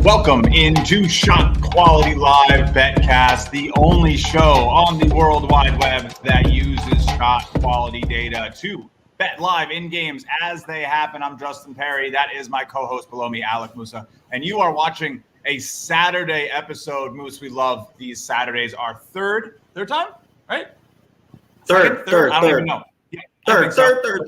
Welcome into ShotQuality Live BetCast, the only show on the World Wide Web that uses shot quality data to bet live in games as they happen. I'm Justin Perry. That is my co-host below me, Alec Musa. And you are watching a Saturday episode. Moose, we love these Saturdays. Our third time, right? Third. I don't even know. Yeah, Third.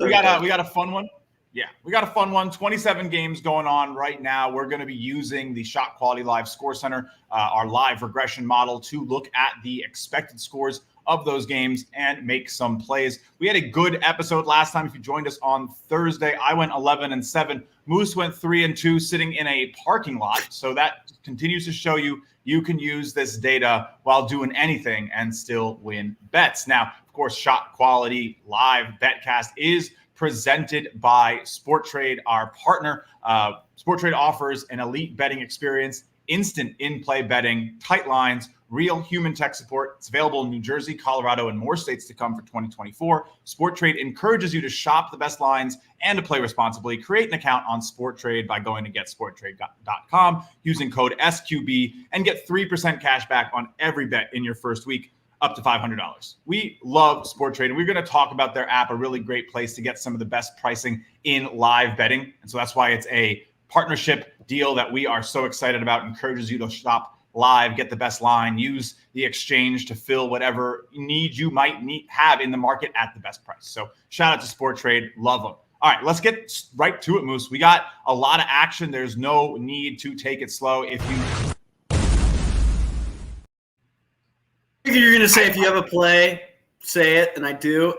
We got a fun one. Yeah, we got a fun one. 27 games going on right now. We're going to be using the ShotQuality Live Score Center, our live regression model, to look at the expected scores of those games and make some plays. We had a good episode last time. If you joined us on Thursday, I went 11-7. Moose went 3-2, sitting in a parking lot. So that continues to show you can use this data while doing anything and still win bets. Now, of course, ShotQuality Live BetCast is presented by SportTrade, our partner. SportTrade offers an elite betting experience, instant in-play betting, tight lines, real human tech support. It's available in New Jersey, Colorado, and more states to come for 2024. SportTrade encourages you to shop the best lines and to play responsibly. Create an account on SportTrade by going to getsporttrade.com, using code SQB, and get 3% cash back on every bet in your first week, up to $500. We love SportTrade, and we're going to talk about their app, a really great place to get some of the best pricing in live betting. And so that's why it's a partnership deal that we are so excited about. Encourages you to shop live, get the best line, use the exchange to fill whatever need you might have in the market at the best price. So shout out to SportTrade. Love them. All right, let's get right to it, Moose. We got a lot of action. There's no need to take it slow. You're going to say if you have a play, say it, and I do.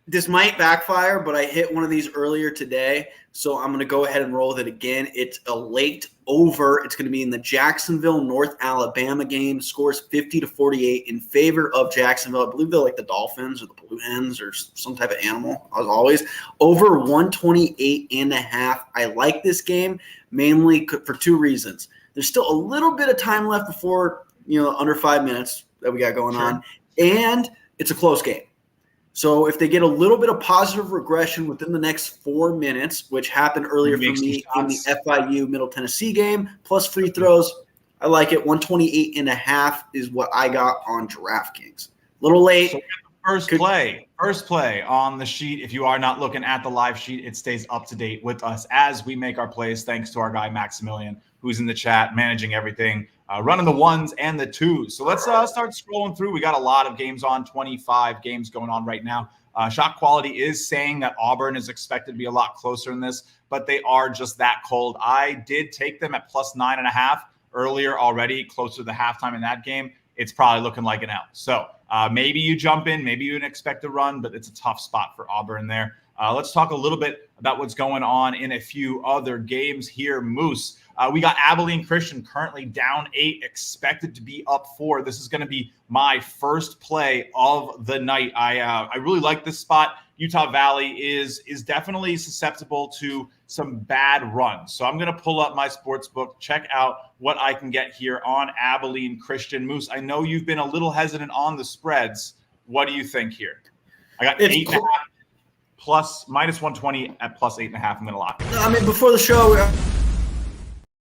This might backfire, but I hit one of these earlier today, so I'm going to go ahead and roll with it again. It's a late over. It's going to be in the Jacksonville, North Alabama game. Scores 50-48 in favor of Jacksonville. I believe they're like the Dolphins or the Blue Hens or some type of animal, as always. Over 128.5. I like this game mainly for two reasons. There's still a little bit of time left before – under 5 minutes that we got going on. And it's a close game. So if they get a little bit of positive regression within the next 4 minutes, which happened earlier for me in the FIU Middle Tennessee game, plus free throws, I like it. 128.5 is what I got on DraftKings. A little late. So first play on the sheet. If you are not looking at the live sheet, it stays up to date with us as we make our plays. Thanks to our guy, Maximilian, who's in the chat, managing everything. Running the ones and the twos. So let's start scrolling through. We got a lot of games on, 25 games going on right now. ShotQuality is saying that Auburn is expected to be a lot closer in this, but they are just that cold. I did take them at plus 9.5 earlier already, closer to the halftime in that game. It's probably looking like an L. So maybe you jump in, maybe you didn't expect to run, but it's a tough spot for Auburn there. Let's talk a little bit about what's going on in a few other games here, Moose. We got Abilene Christian currently down 8, expected to be up 4. This is going to be my first play of the night. I really like this spot. Utah Valley is definitely susceptible to some bad runs. So I'm going to pull up my sports book, check out what I can get here on Abilene Christian. Moose, I know you've been a little hesitant on the spreads. What do you think here? I got 8.5 plus minus 120 at plus 8.5. I'm going to lock it. I mean, before the show.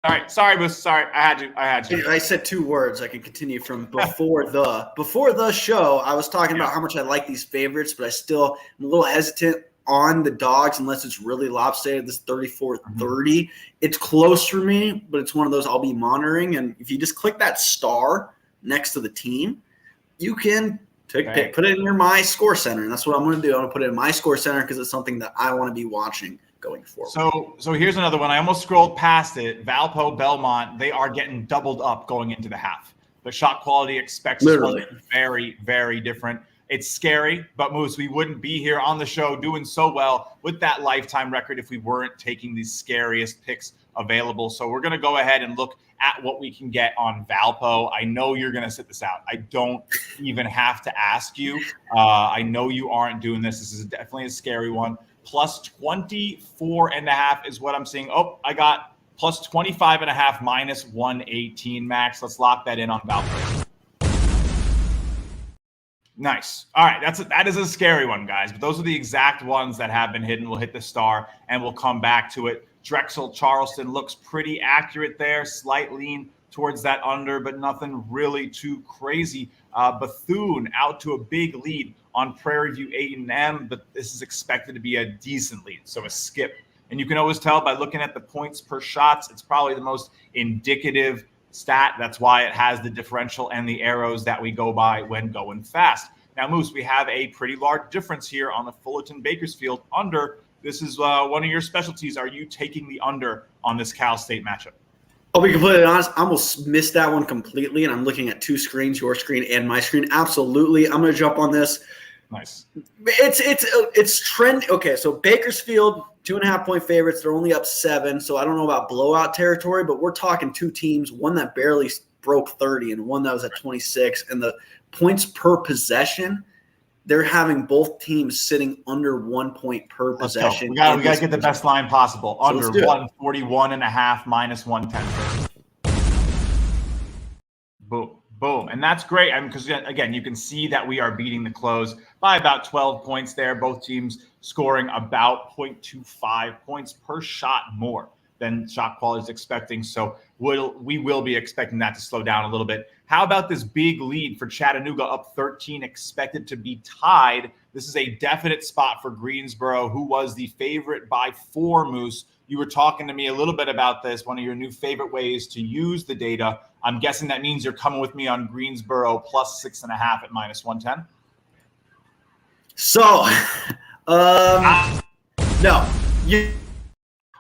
All right. Sorry, Moose. Sorry. I had you. I said 2 words. I can continue from before the show. I was talking about how much I like these favorites, but I still am a little hesitant on the dogs unless it's really lopsided, this 34-30. It's close for me, but it's one of those I'll be monitoring. And if you just click that star next to the team, you can put it in your My Score Center. And that's what I'm going to do. I'm going to put it in My Score Center because it's something that I want to be watching going forward. So here's another one. I almost scrolled past it. Valpo, Belmont, they are getting doubled up going into the half. But ShotQuality expects something very, very different. It's scary, but Moose, we wouldn't be here on the show doing so well with that lifetime record if we weren't taking the scariest picks available. So we're going to go ahead and look at what we can get on Valpo. I know you're going to sit this out. I don't even have to ask you. I know you aren't doing this. This is definitely a scary one. Plus 24.5 is what I'm seeing. Oh, I got plus 25.5 minus 118 max. Let's lock that in on Valpo. Nice. All right, that is a scary one, guys. But those are the exact ones that have been hidden. We'll hit the star and we'll come back to it. Drexel Charleston looks pretty accurate there. Slight lean towards that under, but nothing really too crazy. Bethune out to a big lead on Prairie View A&M, but this is expected to be a decent lead, so a skip. And you can always tell by looking at the points per shots. It's probably the most indicative stat. That's why it has the differential and the arrows that we go by when going fast. Now, Moose, we have a pretty large difference here on the Fullerton-Bakersfield under. This is one of your specialties. Are you taking the under on this Cal State matchup? I'll be completely honest. I almost missed that one completely, and I'm looking at two screens, your screen and my screen. Absolutely. I'm going to jump on this. Nice. It's trend. Okay, so Bakersfield, 2.5-point favorites. They're only up 7, so I don't know about blowout territory, but we're talking two teams, one that barely broke 30 and one that was at 26. And the points per possession, they're having both teams sitting under 1 point per possession. We got to get the best line possible. So under 141.5 minus 110. Boom. Boom. And that's great. I mean, because, again, you can see that we are beating the close by about 12 points there. Both teams scoring about 0.25 points per shot more than ShotQuality is expecting. So we will be expecting that to slow down a little bit. How about this big lead for Chattanooga up 13, expected to be tied? This is a definite spot for Greensboro, who was the favorite by 4, Moose. You were talking to me a little bit about this, one of your new favorite ways to use the data. I'm guessing that means you're coming with me on Greensboro plus 6.5 at minus 110. So, no.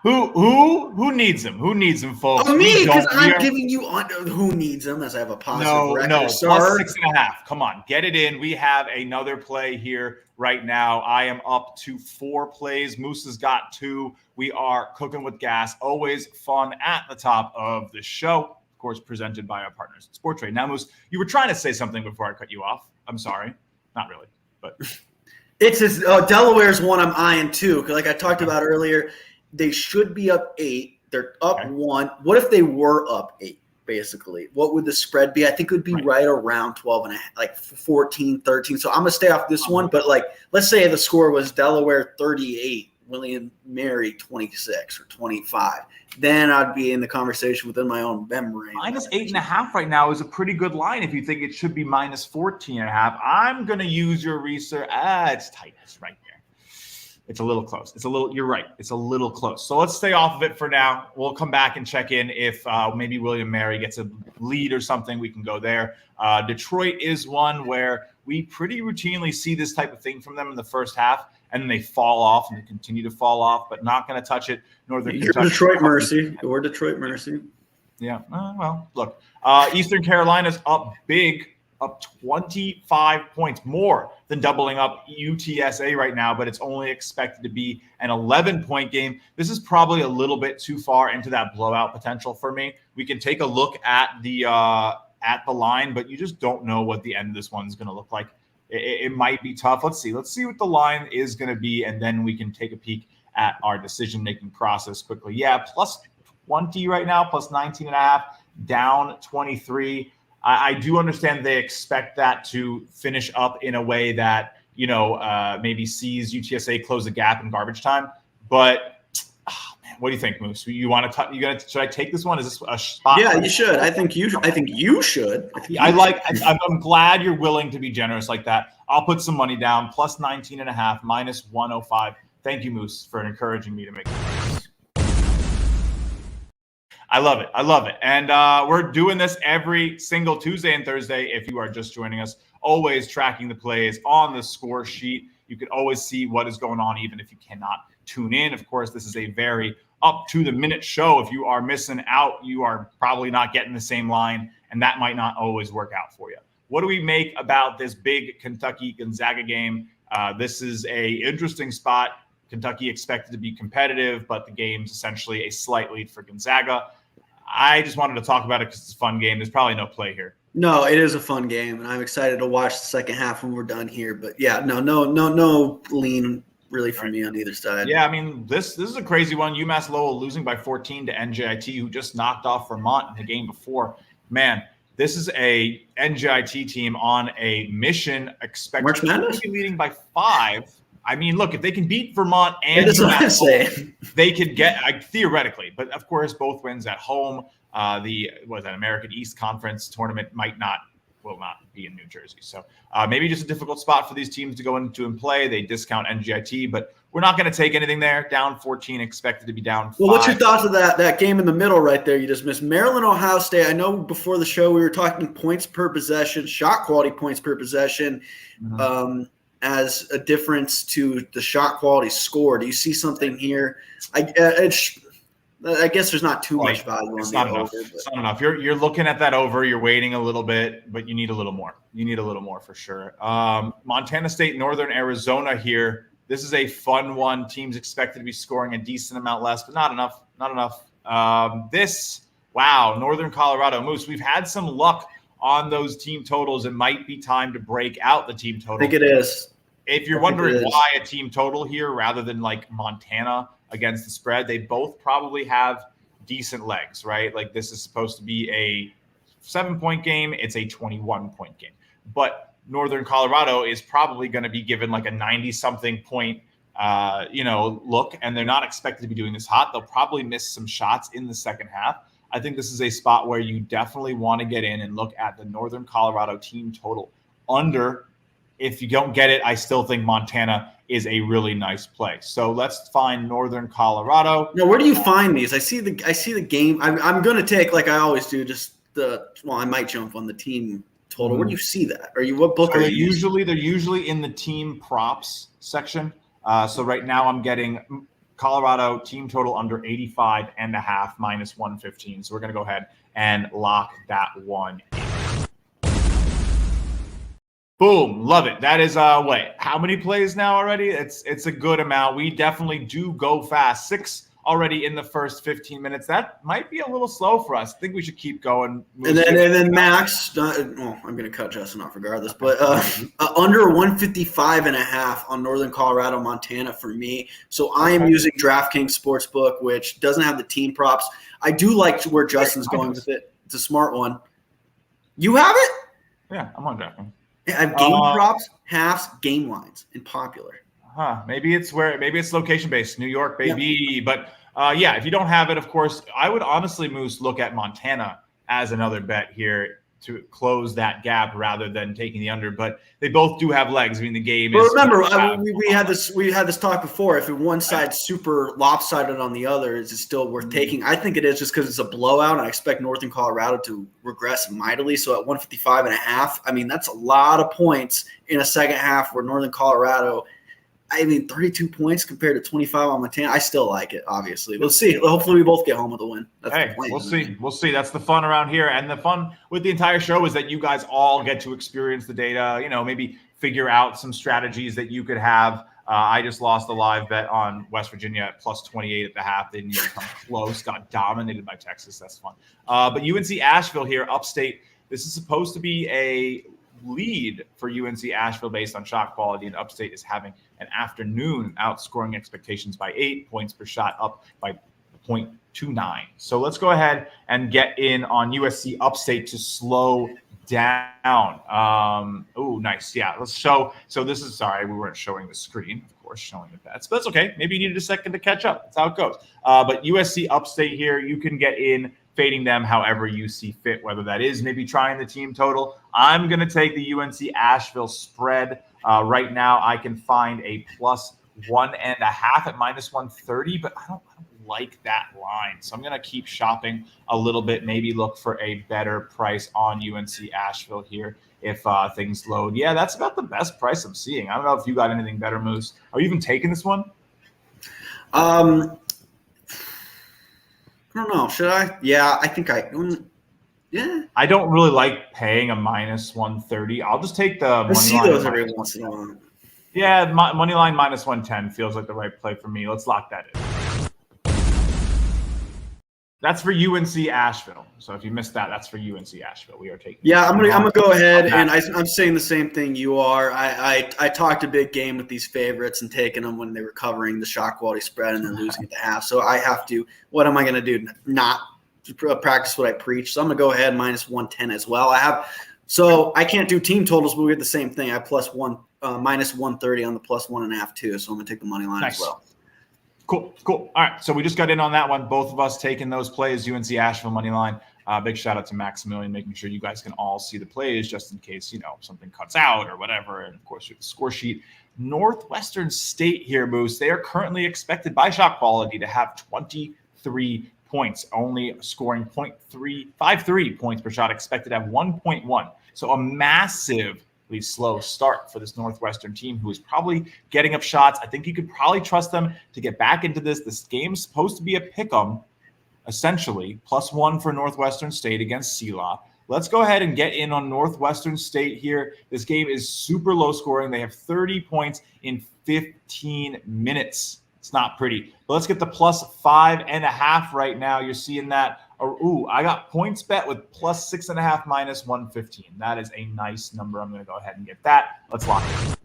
Who needs him? Who needs him, folks? Me, because I'm giving you on who needs him, as I have a positive record. No, plus 6.5. Come on, get it in. We have another play here right now. I am up to 4 plays. Moose has got 2. We are cooking with gas. Always fun at the top of the show. Of course, presented by our partners at SportTrade. Now, Moose, you were trying to say something before I cut you off. I'm sorry. Not really, but it's just Delaware's one I'm eyeing too. Because like I talked about earlier, they should be up 8. They're up 1. What if they were up 8? Basically, what would the spread be? I think it would be right around 12 and a half, like 14, 13. So I'm gonna stay off this one. But like, let's say the score was Delaware 38, William Mary 26 or 25. Then I'd be in the conversation within my own memory. Minus 8.5 right now is a pretty good line. If you think it should be minus 14.5, I'm gonna use your research. It's tight. It's right there. It's a little close. You're right. It's a little close. So let's stay off of it for now. We'll come back and check in if maybe William Mary gets a lead or something. We can go there. Detroit is one where we pretty routinely see this type of thing from them in the first half, and then they fall off and they continue to fall off, but not going to touch it. Northern Kentucky. Detroit Mercy. Or Detroit Mercy. Yeah. Well, look. Eastern Carolina's up big. Up 25 points, more than doubling up UTSA right now, but it's only expected to be an 11-point game. This is probably a little bit too far into that blowout potential for me. We can take a look at the line, but you just don't know what the end of this one's going to look like. It might be tough. Let's see what the line is going to be, and then we can take a peek at our decision-making process quickly. Yeah, plus 20 right now, plus 19.5, down 23. I do understand they expect that to finish up in a way that, maybe sees UTSA close the gap in garbage time. But, what do you think, Moose? You want to should I take this one? Is this a spot? Yeah, you should. I think you should. I'm glad you're willing to be generous like that. I'll put some money down, plus 19.5, minus 105. Thank you, Moose, for encouraging me to make it. I love it. And we're doing this every single Tuesday and Thursday. If you are just joining us, always tracking the plays on the score sheet. You can always see what is going on, even if you cannot tune in. Of course, this is a very up-to-the-minute show. If you are missing out, you are probably not getting the same line, and that might not always work out for you. What do we make about this big Kentucky-Gonzaga game? This is a interesting spot. Kentucky expected to be competitive, but the game's essentially a slight lead for Gonzaga. I just wanted to talk about it because it's a fun game. There's probably no play here. No, it is a fun game, and I'm excited to watch the second half when we're done here. But yeah, no lean really for me on either side. Yeah, I mean, this is a crazy one. UMass Lowell losing by 14 to NJIT, who just knocked off Vermont in the game before. Man, this is a NJIT team on a mission, expected to be leading by 5. I mean, look, if they can beat Vermont and That's what I'm saying. they could get theoretically, but of course, both wins at home. The American East Conference tournament will not be in New Jersey. So maybe just a difficult spot for these teams to go into and play. They discount NGIT, but we're not going to take anything there. Down 14, expected to be down 5. Well, what's your thoughts of that game in the middle right there? You just missed Maryland, Ohio State. I know before the show we were talking points per possession, shot quality points per possession, as a difference to the shot quality score. Do you see something here? I guess there's not too much value on the over. It's not enough. You're looking at that over. You're waiting a little bit, but you need a little more. You need a little more for sure. Montana State, Northern Arizona here. This is a fun one. Teams expected to be scoring a decent amount less, but not enough. Not enough. Northern Colorado Moose. We've had some luck on those team totals. It might be time to break out the team total. I think it is. If you're wondering why a team total here rather than like Montana against the spread, they both probably have decent legs, right? Like this is supposed to be a 7-point game. It's a 21-point game. But Northern Colorado is probably going to be given like a 90-something point, look, and they're not expected to be doing this hot. They'll probably miss some shots in the second half. I think this is a spot where you definitely want to get in and look at the Northern Colorado team total under. If you don't get it, I still think Montana is a really nice play. So let's find Northern Colorado. Now, where do you find these? I see the game. I'm going to take, like I always do, I might jump on the team total. Where do you see that? What book are you usually? They're usually in the team props section. So right now I'm getting Colorado team total under 85.5 minus 115. So we're going to go ahead and lock that one in. Boom. Love it. That is how many plays now already? It's a good amount. We definitely do go fast. 6 already in the first 15 minutes. That might be a little slow for us. I think we should keep going. And then Max, I'm going to cut Justin off regardless, but under 155.5 on Northern Colorado, Montana for me. So I am using DraftKings Sportsbook, which doesn't have the team props. I do like where Justin's going with it. It's a smart one. You have it? Yeah, I'm on DraftKings. I have game props, halves, game lines, and popular. Maybe it's location based, New York, baby. Yep. But if you don't have it, of course, I would honestly, Moose, look at Montana as another bet here to close that gap rather than taking the under. But they both do have legs. I mean, the game is. But remember, we had this talk before. If one side's super lopsided on the other, is it still worth taking? I think it is, just because it's a blowout, and I expect Northern Colorado to regress mightily. So at 155.5, I mean, that's a lot of points in a second half where Northern Colorado. 32 points compared to 25 on Montana. I still like it, obviously. We'll see. Hopefully we both get home with a win. That's the plan. We'll see. We'll see. That's the fun around here. And the fun with the entire show is that you guys all get to experience the data, maybe figure out some strategies that you could have. I just lost a live bet on West Virginia at plus 28 at the half. They didn't even come close. Got dominated by Texas. That's fun. But UNC Asheville here, upstate. This is supposed to be a lead for UNC Asheville based on shot quality, and upstate is having an afternoon outscoring expectations by 8 points per shot, up by 0.29. So let's go ahead and get in on USC upstate to slow down. Oh, nice. Yeah, let's show. So this is, sorry, we weren't showing the screen, of course, showing the bets, but that's okay. Maybe you needed a second to catch up. That's how it goes. But USC upstate here, you can get in fading them however you see fit, whether that is maybe trying the team total. I'm going to take the UNC Asheville spread. Right now, I can find a plus 1.5 at minus 130, but I don't like that line. So I'm going to keep shopping a little bit, maybe look for a better price on UNC Asheville here if things load. Yeah, that's about the best price I'm seeing. I don't know if you got anything better, Moose. Are you even taking this one? I don't know. Should I? Yeah, I think I. Yeah. I don't really like paying a minus 130. I'll just take the money line. I see those every once in a while. Yeah, money line minus 110 feels like the right play for me. Let's lock that in. That's for UNC Asheville. So if you missed that, that's for UNC Asheville. We are taking. Yeah, I'm gonna go ahead, and I'm saying the same thing you are. I talked a big game with these favorites and taking them when they were covering the shot quality spread and then losing at the half. So I have to. What am I gonna do? Not practice what I preach. So I'm gonna go ahead minus 110 as well. So I can't do team totals, but we get the same thing. I have plus 1 minus 130 on the plus 1.5 too. So I'm gonna take the money line as well. Cool. All right. So we just got in on that one. Both of us taking those plays, UNC Asheville money line. Big shout out to Maximilian, making sure you guys can all see the plays just in case, something cuts out or whatever. And of course, the score sheet. Northwestern State here, Moose. They are currently expected by ShotQuality to have 23 points, only scoring 0.353 points per shot, expected to have 1.1. So a massively slow start for this Northwestern team, who is probably getting up shots. I think you could probably trust them to get back into this. This game's supposed to be a pick'em, essentially, +1 for Northwestern State against CELA. Let's go ahead and get in on Northwestern State here. This game is super low scoring. They have 30 points in 15 minutes. It's not pretty. But let's get the +5.5 right now. You're seeing that. I got points bet with +6.5 minus 115. That is a nice number. I'm going to go ahead and get that. Let's lock it.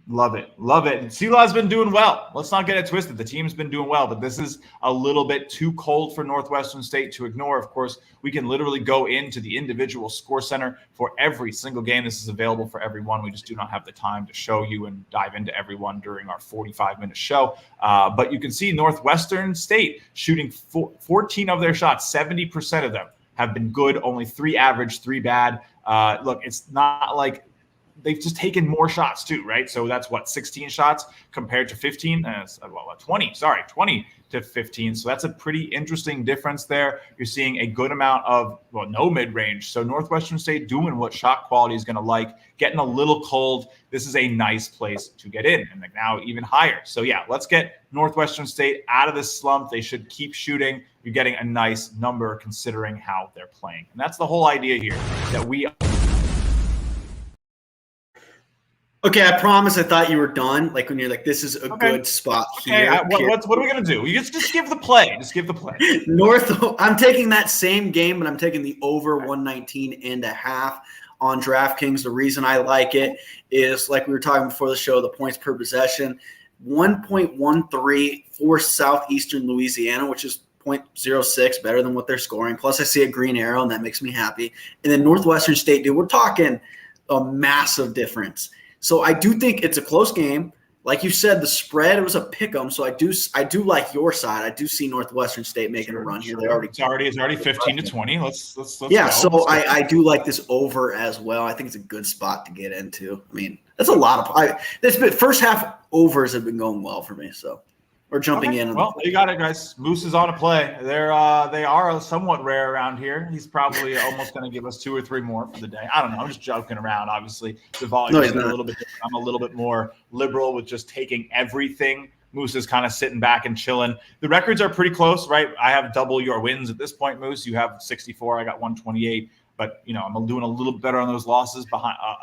Love it. CELA's been doing well. Let's not get it twisted. The team's been doing well, but this is a little bit too cold for Northwestern State to ignore. Of course, we can literally go into the individual score center for every single game. This is available for everyone. We just do not have the time to show you and dive into everyone during our 45-minute show. But you can see Northwestern State shooting 14 of their shots, 70% of them have been good, only 3 average, 3 bad. Look, it's not like they've just taken more shots too, right? So that's 16 shots compared to 15. 20 to 15. So that's a pretty interesting difference there. You're seeing a good amount of, no mid-range. So Northwestern State doing what ShotQuality is going to like, getting a little cold. This is a nice place to get in, and now even higher. So yeah, let's get Northwestern State out of this slump. They should keep shooting. You're getting a nice number considering how they're playing. And that's the whole idea here, that we Okay, I promise I thought you were done. Like when you're like, this is a good spot here. What are we going to do? You just give the play. I'm taking that same game, but I'm taking the over 119.5 on DraftKings. The reason I like it is, like we were talking before the show, the points per possession, 1.13 for Southeastern Louisiana, which is 0.06, better than what they're scoring. Plus I see a green arrow, and that makes me happy. And then Northwestern State, dude, we're talking a massive difference. So I do think it's a close game. Like you said, the spread, it was a pick'em. So I do like your side. I do see Northwestern State making a run here. It's already 15 to 20. Let's yeah. Go. So I do like this over as well. I think it's a good spot to get into. I mean, that's a lot of first half overs have been going well for me. So we're jumping in. Well, you got it, guys. Moose is on a play. They are somewhat rare around here. He's probably almost going to give us 2 or 3 more for the day. I don't know. I'm just joking around. Obviously, the volume is a little bit different. I'm a little bit more liberal with just taking everything. Moose is kind of sitting back and chilling. The records are pretty close, right? I have double your wins at this point, Moose. You have 64. I got 128. But, I'm doing a little better on those losses,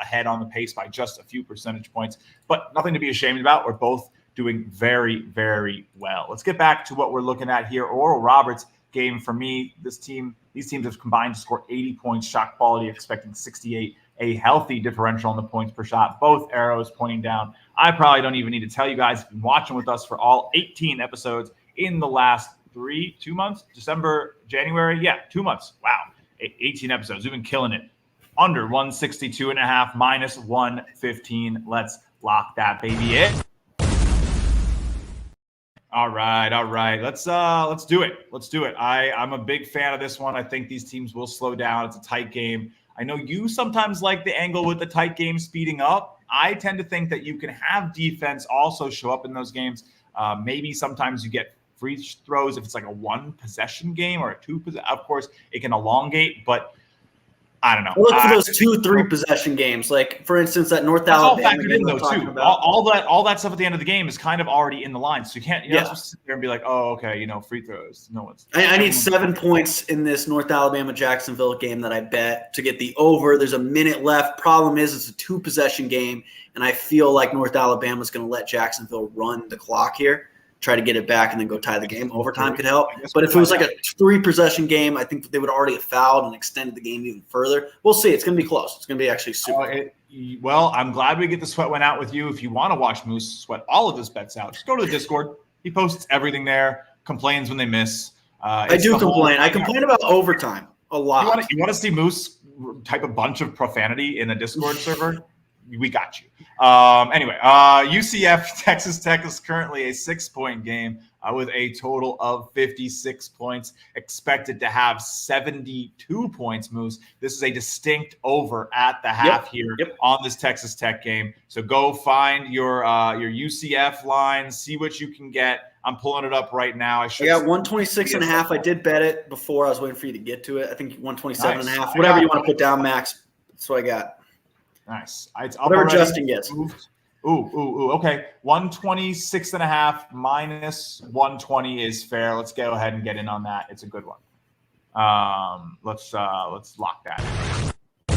ahead on the pace by just a few percentage points. But nothing to be ashamed about. We're both doing very, very well. Let's get back to what we're looking at here. Oral Roberts game for me. These teams have combined to score 80 points. ShotQuality expecting 68. A healthy differential on the points per shot. Both arrows pointing down. I probably don't even need to tell you guys, if you've been watching with us for all 18 episodes in the last 2 months, December, January. Yeah, 2 months. Wow. 18 episodes. We've been killing it. Under 162.5, minus 115. Let's lock that baby in. All right. Let's do it. I'm a big fan of this one. I think these teams will slow down. It's a tight game. I know you sometimes like the angle with the tight game speeding up. I tend to think that you can have defense also show up in those games. Maybe sometimes you get free throws if it's like a 1 possession game or a 2 possession. Of course, it can elongate, but I don't know. Look for those 2-3 possession games. Like, for instance, that North Alabama all factored in, though, too. All that stuff at the end of the game is kind of already in the line. So you can't just sit there and be like, oh, okay, free throws. No one's. I need 7 points in this North Alabama-Jacksonville game that I bet to get the over. There's a minute left. Problem is, it's a 2-possession game, and I feel like North Alabama is going to let Jacksonville run the clock here, try to get it back, and then go tie the game. Overtime could help. But if it was like a 3-possession game, I think they would already have fouled and extended the game even further. We'll see. It's going to be close. It's going to be actually super. Well, I'm glad we get the sweat one out with you. If you want to watch Moose sweat all of his bets out, just go to the Discord. He posts everything there, complains when they miss. I do complain. I complain about overtime a lot. You want to see Moose type a bunch of profanity in a Discord server, we got you. Anyway, UCF Texas Tech is currently a 6-point game with a total of 56 points. Expected to have 72 points, Moose. This is a distinct over at the half here on this Texas Tech game. So go find your UCF line, see what you can get. I'm pulling it up right now. I got 126.5. I did bet it before. I was waiting for you to get to it. I think 127.5. Whatever you want to put down, Max. That's what I got. Nice. It's whatever Justin gets. Ooh. Okay. 126.5 minus 120 is fair. Let's go ahead and get in on that. It's a good one. Let's lock that in.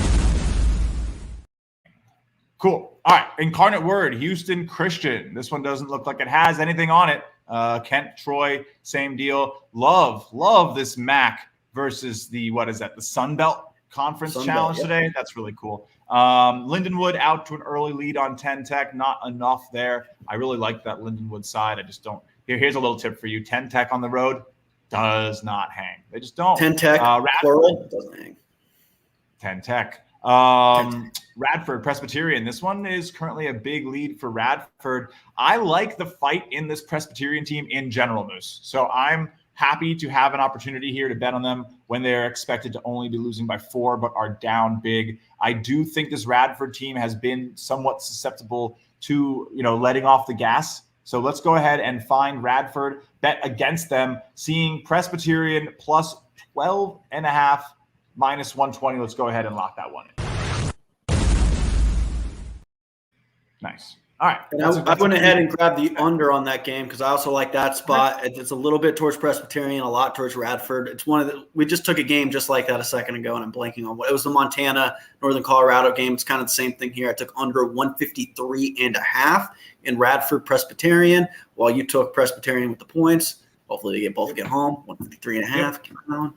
Cool. All right. Incarnate Word, Houston Christian. This one doesn't look like it has anything on it. Kent, Troy, same deal. Love this MAC versus the Sun Belt Conference Challenge today. That's really cool. Lindenwood out to an early lead on 10 Tech. Not enough there. I really like that Lindenwood side. I just don't. Here's a little tip for you. 10 Tech on the road does not hang. They just don't. 10 Tech, plural, doesn't hang. 10 Tech. Radford Presbyterian. This one is currently a big lead for Radford. I like the fight in this Presbyterian team in general, Moose. So I'm happy to have an opportunity here to bet on them when they're expected to only be losing by 4, but are down big. I do think this Radford team has been somewhat susceptible to, letting off the gas. So let's go ahead and find Radford, bet against them, seeing Presbyterian plus 12.5 minus 120. Let's go ahead and lock that one in. Nice. All right. And I went ahead and grabbed the under on that game because I also like that spot. It's a little bit towards Presbyterian, a lot towards Radford. It's we just took a game just like that a second ago, and I'm blanking on what it was. The Montana Northern Colorado game. It's kind of the same thing here. I took under 153.5 in Radford Presbyterian, while you took Presbyterian with the points. Hopefully they both get home. 153.5.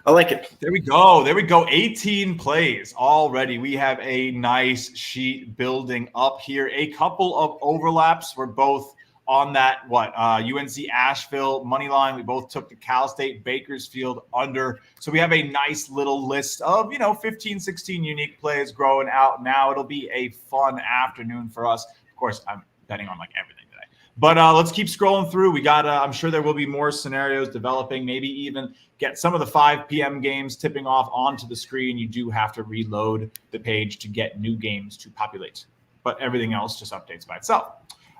I like it. There we go. 18 plays already. We have a nice sheet building up here. A couple of overlaps. We're both on that, UNC Asheville money line. We both took the Cal State Bakersfield under. So we have a nice little list of, 15, 16 unique plays growing out now. It'll be a fun afternoon for us. Of course, I'm betting on everything. But let's keep scrolling through. We got, I'm sure there will be more scenarios developing, maybe even get some of the 5 p.m. games tipping off onto the screen. You do have to reload the page to get new games to populate, but everything else just updates by itself.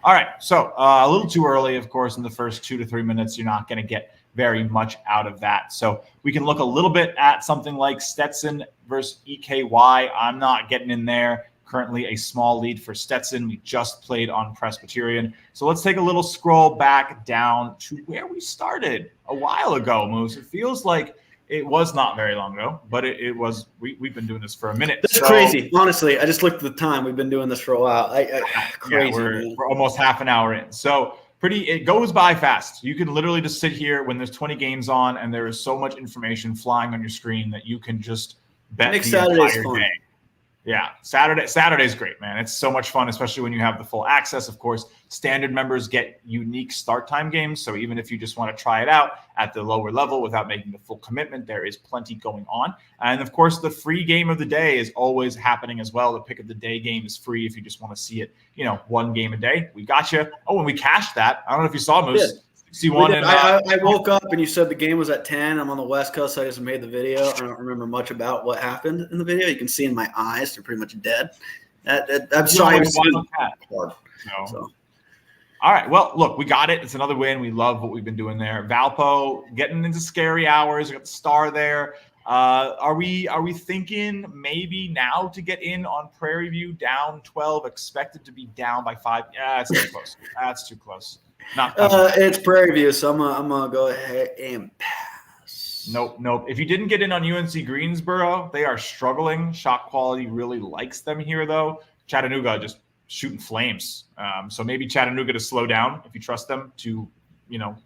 All right, so a little too early, of course, in the first 2 to 3 minutes. You're not going to get very much out of that. So we can look a little bit at something like Stetson versus EKY. I'm not getting in there. Currently a small lead for Stetson. We just played on Presbyterian. So let's take a little scroll back down to where we started a while ago, Moose. It feels like it was not very long ago, but it was. We've been doing this for a minute. That's crazy. Honestly, I just looked at the time. We've been doing this for a while. Crazy. Yeah, we're almost half an hour in. So it goes by fast. You can literally just sit here when there's 20 games on and there is so much information flying on your screen that you can just bet the entire day. Yeah, Saturday's great, man. It's so much fun, especially when you have the full access. Of course, standard members get unique start time games. So even if you just want to try it out at the lower level without making the full commitment, there is plenty going on. And of course, the free game of the day is always happening as well. The pick of the day game is free if you just want to see it, one game a day. We got you. Oh, and we cashed that. I don't know if you saw, Moose. Yeah. I woke up and you said the game was at 10. I'm on the West Coast, so I just made the video. I don't remember much about what happened in the video. You can see in my eyes, they're pretty much dead. I'm sorry. So. All right. Well, look, we got it. It's another win. We love what we've been doing there. Valpo getting into scary hours. We got the star there. Are we thinking maybe now to get in on Prairie View down 12, expected to be down by 5? Yeah, it's too close. That's too close. It's Prairie View, so I'm gonna go ahead and pass. Nope. If you didn't get in on UNC Greensboro, they are struggling. ShotQuality really likes them here, though. Chattanooga just shooting flames. So maybe Chattanooga to slow down if you trust them to,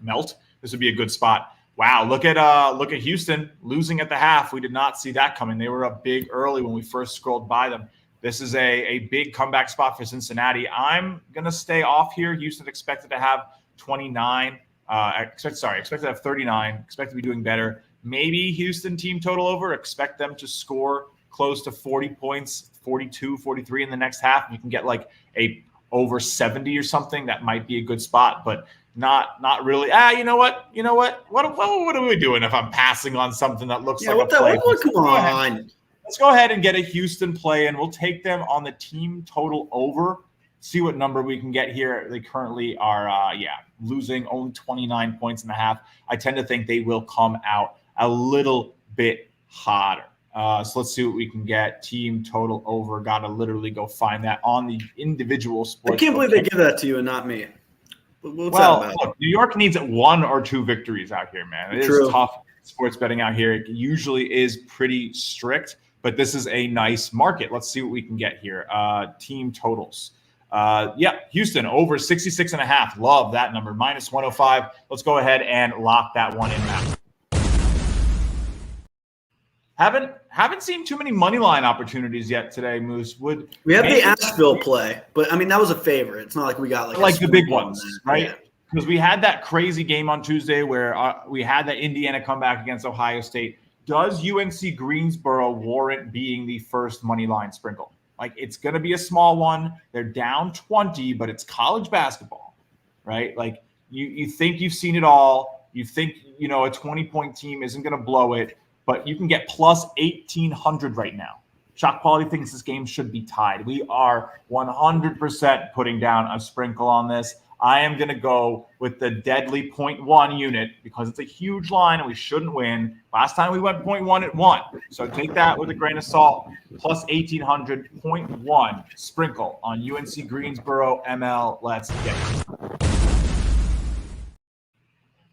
melt. This would be a good spot. Wow, look at Houston losing at the half. We did not see that coming. They were up big early when we first scrolled by them. This is a big comeback spot for Cincinnati. I'm going to stay off here. Houston expected to have 29. Expected to have 39. Expect to be doing better. Maybe Houston team total over. Expect them to score close to 40 points, 42, 43 in the next half. You can get like a over 70 or something. That might be a good spot, but not really. You know what? What are we doing if I'm passing on something that looks like a play? Come on. Let's go ahead and get a Houston play, and we'll take them on the team total over. See what number we can get here. They currently are, losing only 29 points in the half. I tend to think they will come out a little bit hotter. So let's see what we can get. Team total over. Got to literally go find that on the individual sports. I can't believe they give that to you and not me. Look, New York needs 1 or 2 victories out here, man. It is tough sports betting out here. It usually is pretty strict, but this is a nice market. Let's see what we can get here. Team totals. Houston over 66.5. Love that number. Minus 105. Let's go ahead and lock that one in now. Haven't seen too many money line opportunities yet today, Moose. We have the Asheville play, but I mean that was a favorite. It's not like we got like the big ones, right? Because we had that crazy game on Tuesday where we had that Indiana comeback against Ohio State. Does UNC Greensboro warrant being the first money line sprinkle? Like, it's going to be a small one. They're down 20, but it's college basketball, right? Like, you think you've seen it all. You think, a 20-point team isn't going to blow it, but you can get plus 1,800 right now. ShotQuality thinks this game should be tied. We are 100% putting down a sprinkle on this. I am going to go with the deadly 0.1 unit because it's a huge line and we shouldn't win. Last time we went 0.1, it won. So take that with a grain of salt. Plus 1,800, 0.1 sprinkle on UNC Greensboro ML. Let's get it.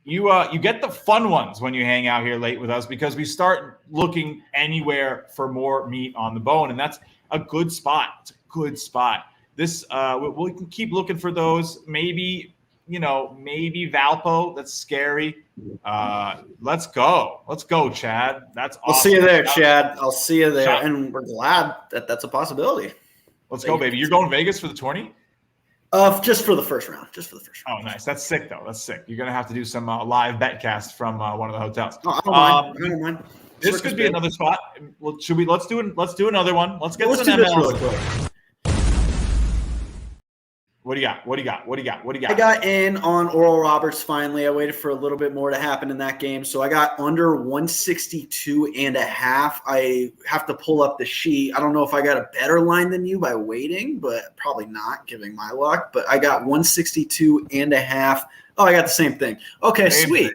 You get the fun ones when you hang out here late with us because we start looking anywhere for more meat on the bone, and that's a good spot. It's a good spot. This we can keep looking for those. Maybe Valpo. That's scary. Let's go, Chad. That's awesome. I'll see you there, Chad. I'll see you there, and we're glad that that's a possibility. Let's go, baby. You're going Vegas for the tourney? Just for the first round. Oh, nice. That's sick, though. That's sick. You're gonna have to do some live BetCast from one of the hotels. Oh, I don't mind. This could be another spot. Well, let's do another one. Let's get some MLs. Really quick. What do you got? I got in on Oral Roberts finally. I waited for a little bit more to happen in that game. So I got under 162.5. I have to pull up the sheet. I don't know if I got a better line than you by waiting, but probably not giving my luck. But I got 162.5. Oh, I got the same thing. Okay, sweet.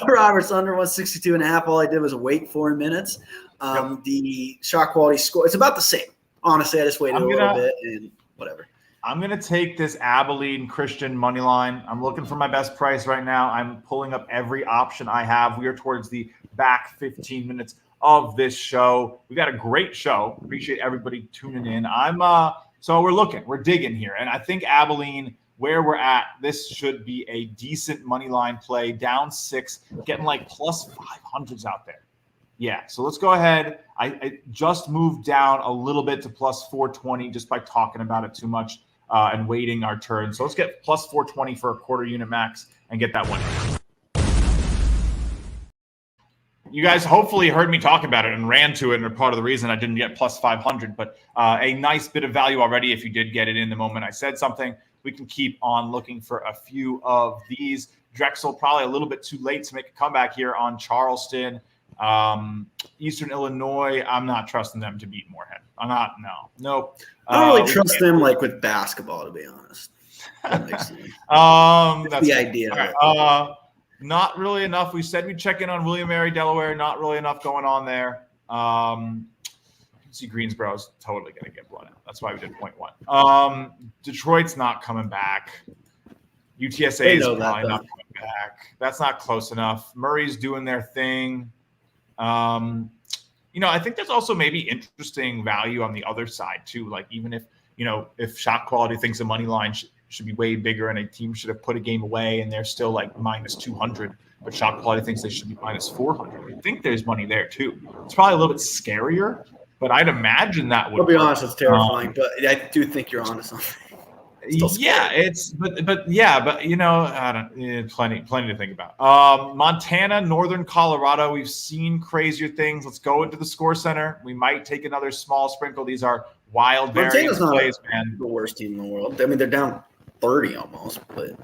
Roberts under 162.5. All I did was wait 4 minutes. The ShotQuality score, it's about the same. Honestly, I just waited a little bit and whatever. I'm going to take this Abilene Christian money line. I'm looking for my best price right now. I'm pulling up every option I have. We are towards the back 15 minutes of this show. We got a great show. Appreciate everybody tuning in. So we're digging here. And I think Abilene, where we're at, this should be a decent money line play. Down 6, getting like plus 500s out there. Yeah, so let's go ahead. I just moved down a little bit to plus 420 just by talking about it too much. And waiting our turn. So let's get plus 420 for a quarter unit max and get that one. You guys hopefully heard me talk about it and ran to it and are part of the reason I didn't get plus 500, but a nice bit of value already if you did get it in the moment I said something. We can keep on looking for a few of these. Drexel probably a little bit too late to make a comeback here on Charleston. Eastern Illinois, I'm not trusting them to beat Moorhead. Nope. I don't really trust them like with basketball, to be honest. That makes sense. That's the idea. Right. Not really enough. We said we'd check in on William Mary, Delaware. Not really enough going on there. See, Greensboro's totally going to get blown out. That's why we did 0.1. Detroit's not coming back. UTSA is probably not coming back. That's not close enough. Murray's doing their thing. I think there's also maybe interesting value on the other side too. Like even if ShotQuality thinks a money line should be way bigger and a team should have put a game away and they're still like minus 200, but ShotQuality thinks they should be minus 400. I think there's money there too. It's probably a little bit scarier, but I'd imagine that would. I'll be honest, it's terrifying, but I do think you're onto something. But you know, I don't. Plenty to think about. Montana, Northern Colorado. We've seen crazier things. Let's go into the Score Center. We might take another small sprinkle. These are wild variance plays, man. The worst team in the world. I mean, they're down 30 almost, but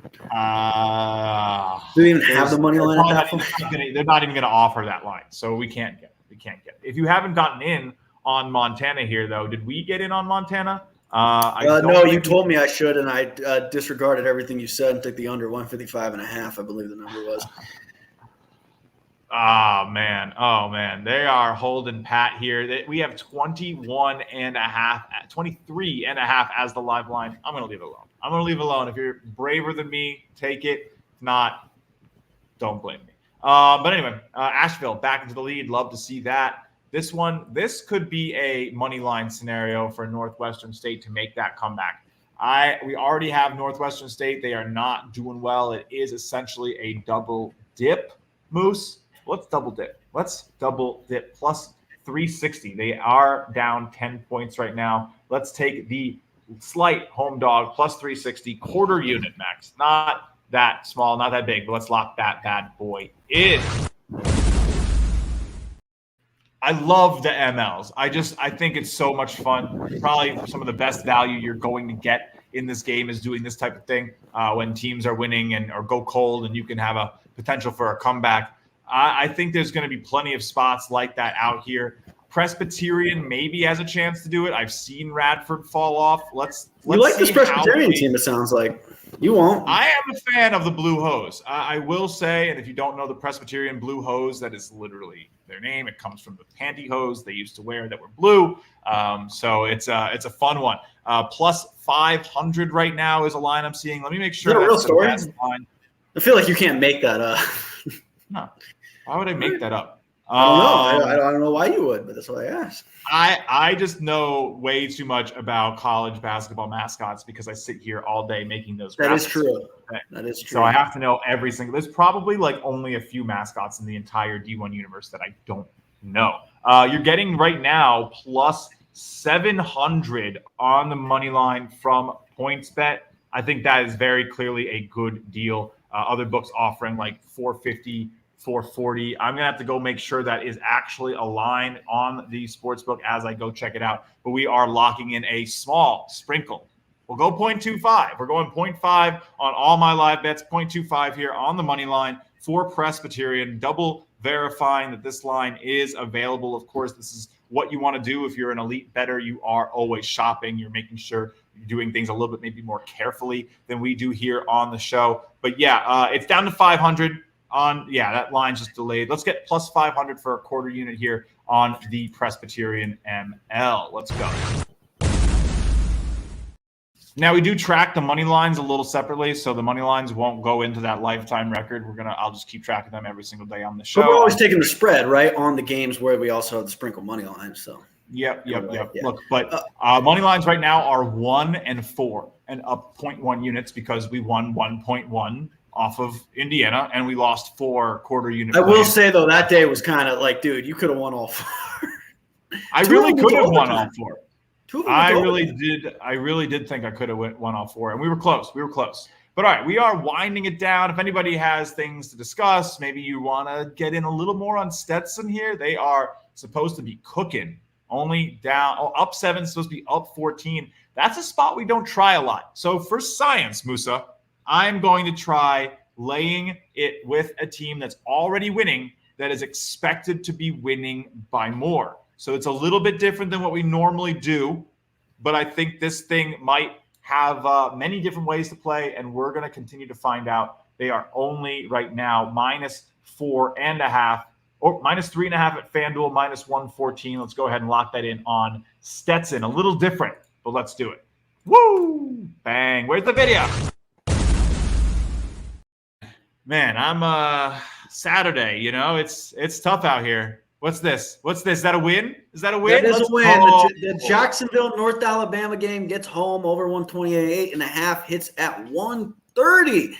do they even have the money line at that? They're not even going to offer that line, so we can't get it. If you haven't gotten in on Montana here, though, did we get in on Montana? No, you told me I should, and I disregarded everything you said and took the under 155.5. I believe the number was. Oh man, they are holding pat here. We have 23 and a half as the live line. I'm going to leave it alone. If you're braver than me, take it. If not, don't blame me. But anyway, Asheville back into the lead. Love to see that. This could be a money line scenario for Northwestern State to make that comeback. We already have Northwestern State. They are not doing well. It is essentially a double dip, Moose. Let's double dip. Plus 360. They are down 10 points right now. Let's take the slight home dog plus 360 quarter unit, Max. Not that small, not that big, but let's lock that bad boy in. I love the MLs. I think it's so much fun. Probably some of the best value you're going to get in this game is doing this type of thing when teams are winning or go cold and you can have a potential for a comeback. I think there's going to be plenty of spots like that out here. Presbyterian maybe has a chance to do it. I've seen Radford fall off. Let's like this Presbyterian team, it sounds like. You won't. I am a fan of the Blue Hose. I will say, and if you don't know the Presbyterian Blue Hose, that is literally their name. It comes from the pantyhose they used to wear that were blue. So it's a fun one. Plus 500 right now is a line I'm seeing. Let me make sure that's a real story. Line. I feel like you can't make that up. No. Why would I make that up? I don't know. I don't know why you would, but that's what I asked. I just know way too much about college basketball mascots because I sit here all day making those graphics. That is true. That is true. So I have to know every single. There's probably like only a few mascots in the entire D1 universe that I don't know. You're getting right now plus 700 on the money line from PointsBet. I think that is very clearly a good deal. Other books offering like 450. 440. I'm going to have to go make sure that is actually a line on the sportsbook as I go check it out. But we are locking in a small sprinkle. We'll go 0.25. We're going 0.5 on all my live bets, 0.25 here on the money line for Presbyterian, double verifying that this line is available. Of course, this is what you want to do. If you're an elite bettor, you are always shopping. You're making sure you're doing things a little bit maybe more carefully than we do here on the show. But yeah, it's down to 500. That line's just delayed. Let's get plus 500 for a quarter unit here on the Presbyterian ML. Let's go. Now we do track the money lines a little separately, so the money lines won't go into that lifetime record. I'll just keep track of them every single day on the show. But we're always taking the spread, right, on the games where we also have the sprinkle money line. So Yep. Yeah. Look, but money lines right now are 1 and 4 and up 0.1 units because we won 1.1 off of Indiana, and we lost 4 quarter unit. I will say, though, that day was kind of like, dude, you could have won all 4. I really could have won all 4. I really did think I could have won all 4, and we were close. But all right, we are winding it down. If anybody has things to discuss, maybe you want to get in a little more on Stetson here. They are supposed to be cooking. Only down, up 7, supposed to be up 14. That's a spot we don't try a lot. So for science, Musa, I'm going to try laying it with a team that's already winning that is expected to be winning by more. So it's a little bit different than what we normally do, but I think this thing might have many different ways to play, and we're going to continue to find out. They are only right now minus 4.5 or minus 3.5 at FanDuel, minus 114. Let's go ahead and lock that in on Stetson. A little different, but let's do it. Woo! Bang. Where's the video? Man, I'm Saturday, it's tough out here. What's this? Is that a win? That is a win. The Jacksonville, North Alabama game gets home over 128.5, hits at 130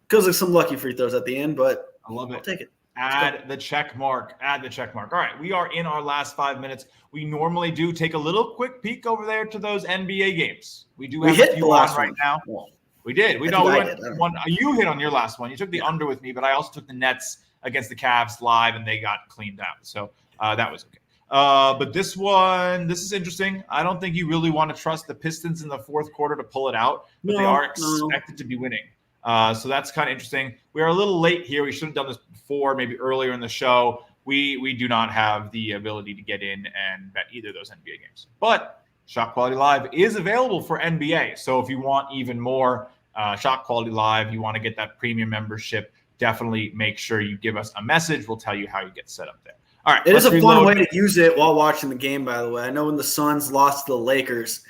because of some lucky free throws at the end, but I love it. I'll take it. Add the check mark. Add the check mark. All right, we are in our last 5 minutes. We normally do take a little quick peek over there to those NBA games. We do have a few on right now. Well, we did. We went one. You hit on your last one. You took the under with me, but I also took the Nets against the Cavs live, and they got cleaned out. So that was okay. But this is interesting. I don't think you really want to trust the Pistons in the fourth quarter to pull it out, but they are expected to be winning. So that's kind of interesting. We are a little late here. We should have done this before, maybe earlier in the show. We do not have the ability to get in and bet either of those NBA games. But ShotQuality Live is available for NBA. So if you want even more ShotQuality Live, you want to get that premium membership, definitely make sure you give us a message. We'll tell you how you get set up there. All right. It is a fun way to use it while watching the game, by the way. I know when the Suns lost to the Lakers,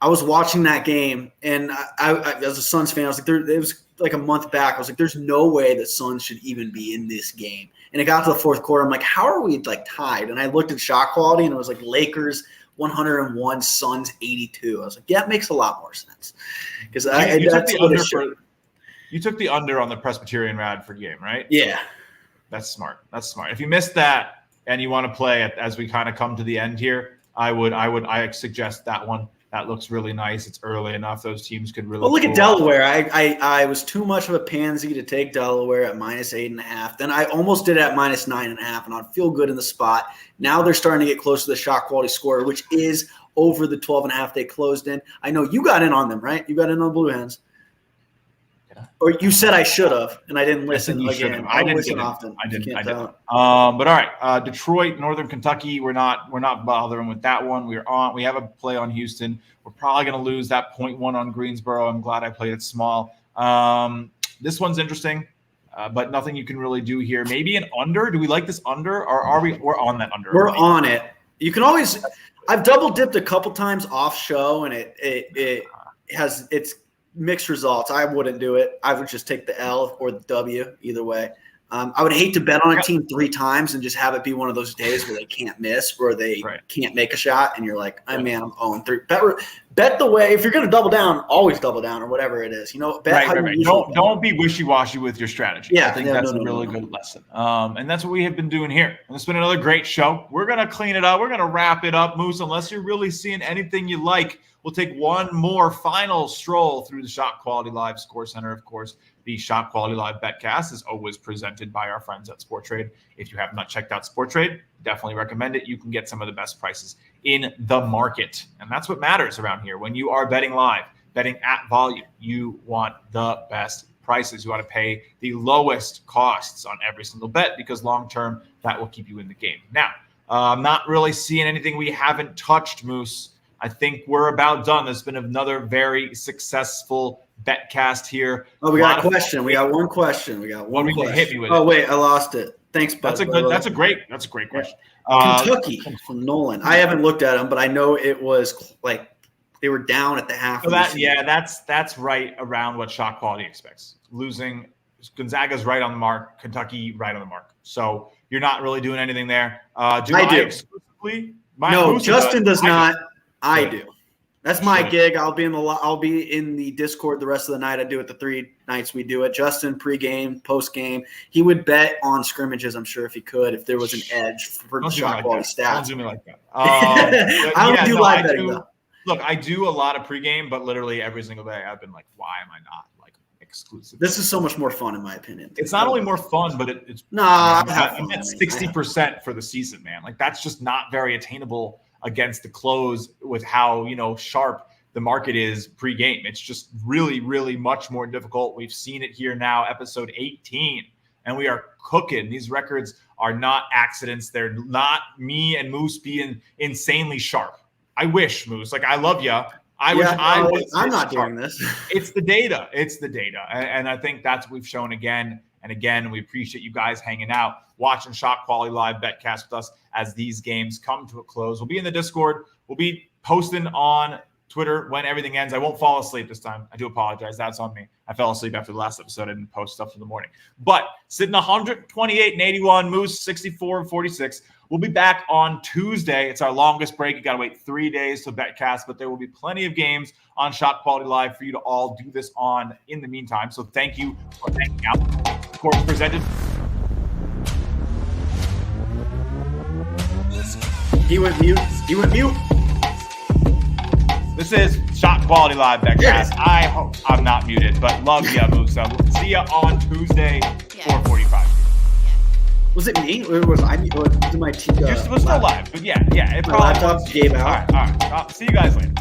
I was watching that game, and I as a Suns fan, I was like, it was like a month back. I was like, there's no way the Suns should even be in this game. And it got to the fourth quarter. I'm like, how are we like tied? And I looked at shot quality, and it was like Lakers 101, Suns 82. I was like, yeah, it makes a lot more sense. Because you took the under on the Presbyterian Radford game, right? Yeah. That's smart. If you missed that and you want to play it as we kind of come to the end here, I suggest that one. That looks really nice. It's early enough. Those teams could really. Well, look at Delaware. I was too much of a pansy to take Delaware at -8.5. Then I almost did it at -9.5, and I'd feel good in the spot. Now they're starting to get close to the shot quality score, which is over the 12.5 they closed in. I know you got in on them, right? You got in on Blue Hens. Or you said I should have, and I didn't listen again. I didn't listen often. I didn't. But all right, Detroit, Northern Kentucky. We're not bothering with that one. We have a play on Houston. We're probably going to lose that 0.1 on Greensboro. I'm glad I played it small. This one's interesting, but nothing you can really do here. Maybe an under. Do we like this under, or are we're on that under? We're on it. You can always. I've double dipped a couple times off show, and it's mixed results. I wouldn't do it. I would just take the L or the W either way. I would hate to bet on a team 3 times and just have it be one of those days where they can't miss or they can't make a shot, and you're like, I'm 0-3. Bet the way. If you're going to double down, always double down or whatever it is. Bet how you don't be wishy-washy with your strategy. I think that's a really good lesson. And that's what we have been doing here. And it's been another great show. We're going to clean it up. We're going to wrap it up, Moose, unless you're really seeing anything you like. We'll take one more final stroll through the ShotQuality Live Score Center. Of course, the ShotQuality Live BetCast is always presented by our friends at SportTrade. If you have not checked out SportTrade, definitely recommend it. You can get some of the best prices in the market. And that's what matters around here. When you are betting live, betting at volume, you want the best prices. You want to pay the lowest costs on every single bet because long-term, that will keep you in the game. Now, I'm not really seeing anything we haven't touched, Moose. I think we're about done. There's been another very successful BetCast here. Oh, we got a question. We got one question. What are you going to hit me with? Oh, wait, I lost it. Thanks, bud. That's a great question. Kentucky from Nolan. I haven't looked at them, but I know it was like they were down at the half. So that's right around what shot quality expects. Losing Gonzaga's right on the mark, Kentucky right on the mark. So you're not really doing anything there. I do exclusively. No, Justin does not. I do. That's my gig. I'll be in the Discord the rest of the night. I do it the 3 nights we do it. Justin, pregame, postgame. He would bet on scrimmages, I'm sure, if he could, if there was an edge for the shot quality stats. Don't do me like that. I don't do live betting, though. Look, I do a lot of pregame, but literally every single day I've been like, why am I not like exclusive? This is so much more fun, in my opinion. It's not only more fun, but it's I'm at 60% for the season, man. Like that's just not very attainable against the close with how, sharp the market is pre-game. It's just really, really much more difficult. We've seen it here now, episode 18, and we are cooking. These records are not accidents. They're not me and Moose being insanely sharp. I wish, Moose. Like, I love you. I'm not doing this. It's the data. And I think that's what we've shown again and again. We appreciate you guys hanging out, watching ShotQuality Live BetCast with us as these games come to a close. We'll be in the Discord. We'll be posting on Twitter when everything ends. I won't fall asleep this time. I do apologize. That's on me. I fell asleep after the last episode. I didn't post stuff in the morning. But sitting 128-81, Moose 64-46. We'll be back on Tuesday. It's our longest break. You got to wait 3 days to BetCast, but there will be plenty of games on ShotQuality Live for you to all do this on in the meantime. So thank you for hanging out. Of course, presented He went mute. This is ShotQuality Live BetCast. Yes. I hope I'm not muted, but love ya, Musa. See ya on Tuesday, 4:45. Was it me or was I? Or was it my team? We're still live, but yeah. It My probably laptop gave out. All right. See you guys later.